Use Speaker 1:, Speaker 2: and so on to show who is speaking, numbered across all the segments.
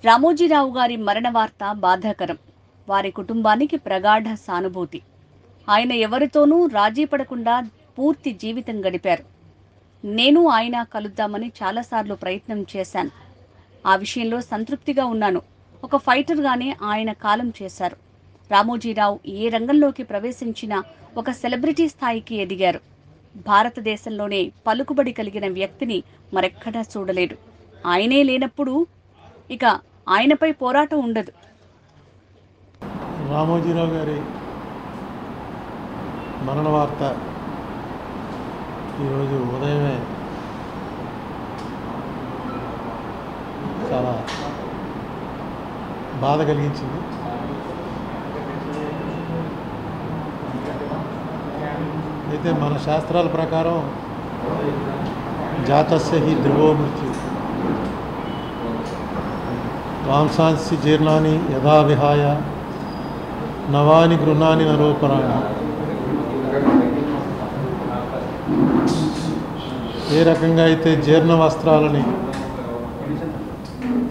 Speaker 1: రామోజీరావు గారి మరణ వార్త బాధాకరం. వారి కుటుంబానికి ప్రగాఢ సానుభూతి. ఆయన ఎవరితోనూ రాజీ పడకుండా పూర్తి జీవితం గడిపారు. నేను ఆయన కలుద్దామని చాలాసార్లు ప్రయత్నం చేశాను. ఆ విషయంలో సంతృప్తిగా ఉన్నాను. ఒక ఫైటర్గానే ఆయన కాలం చేశారు. రామోజీరావు ఏ రంగంలోకి ప్రవేశించినా ఒక సెలబ్రిటీ స్థాయికి ఎదిగారు. భారతదేశంలోనే పలుకుబడి కలిగిన వ్యక్తిని మరెక్కడా చూడలేడు. ఆయనే లేనప్పుడు ఇక ఆయనపై పోరాటం ఉండదు.
Speaker 2: రామోజీరావు గారి మరణ వార్త ఈరోజు ఉదయమే చాలా బాధ కలిగించింది. అయితే మన శాస్త్రాల ప్రకారం జాతస్య హి ధ్రువో మృత్యు వాంసాంసి జీర్ణాని యథా విహాయ నవాని గృహాని నరోపరాణి. ఏ రకంగా అయితే జీర్ణ వస్త్రాలని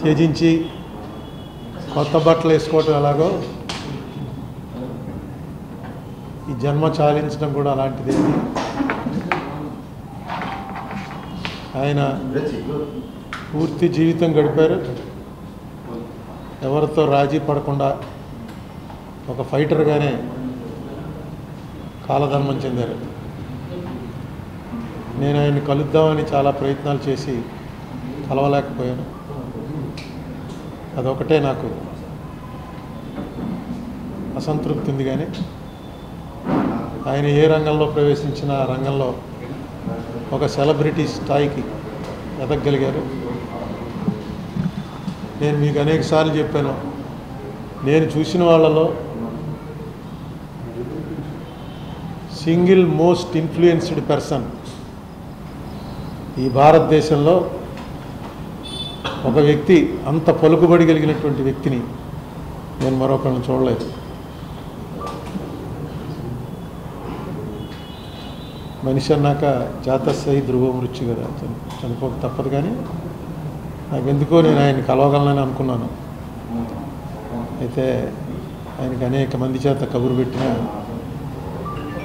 Speaker 2: త్యజించి కొత్త బట్టలు వేసుకోవటం ఎలాగో ఈ జన్మ చాలించడం కూడా అలాంటిది. ఆయన పూర్తి జీవితం గడిపారు. ఎవరితో రాజీ పడకుండా ఒక ఫైటర్గానే కాలధర్మం చెందారు. నేను ఆయన్ని కలుద్దామని చాలా ప్రయత్నాలు చేసి కలవలేకపోయాను. అదొకటే నాకు అసంతృప్తి ఉంది. కానీ ఆయన ఏ రంగంలో ప్రవేశించిన ఆ రంగంలో ఒక సెలబ్రిటీ స్థాయికి ఎదగగలిగారు. నేను మీకు అనేక సార్లు చెప్పాను, నేను చూసిన వాళ్ళలో సింగిల్ మోస్ట్ ఇన్ఫ్లుయెన్స్డ్ పర్సన్ ఈ భారతదేశంలో ఒక వ్యక్తి, అంత పలుకుబడి కలిగినటువంటి వ్యక్తిని నేను మరొకరిని చూడలేదు. మనిషి అన్నాక జాతస్య హి ధ్రువో మృత్యు కదా, చనిపోక తప్పదు. కానీ నాకెందుకో నేను ఆయన్ని కలవగలనని అనుకున్నాను. అయితే ఆయనకి అనేక మంది చేత కబురు పెట్టినా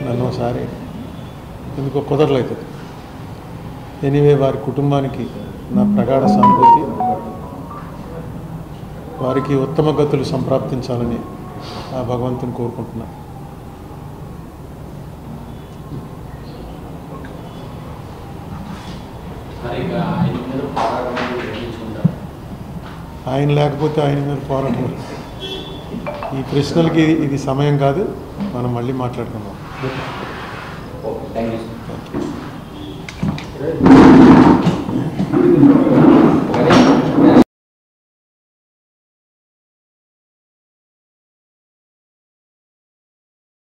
Speaker 2: నన్ను ఒకసారి ఎందుకో కుదరలేదు. ఎనీవే, వారి కుటుంబానికి నా ప్రగాఢ సానుభూతి. వారికి ఉత్తమ గతులు సంప్రాప్తించాలని ఆ భగవంతుని కోరుకుంటున్నా. ఆయన లేకపోతే ఆయన మీద పోరాటం. ఈ ప్రశ్నలకి ఇది సమయం కాదు, మనం మళ్ళీ మాట్లాడుకుందాం.
Speaker 3: Thank you.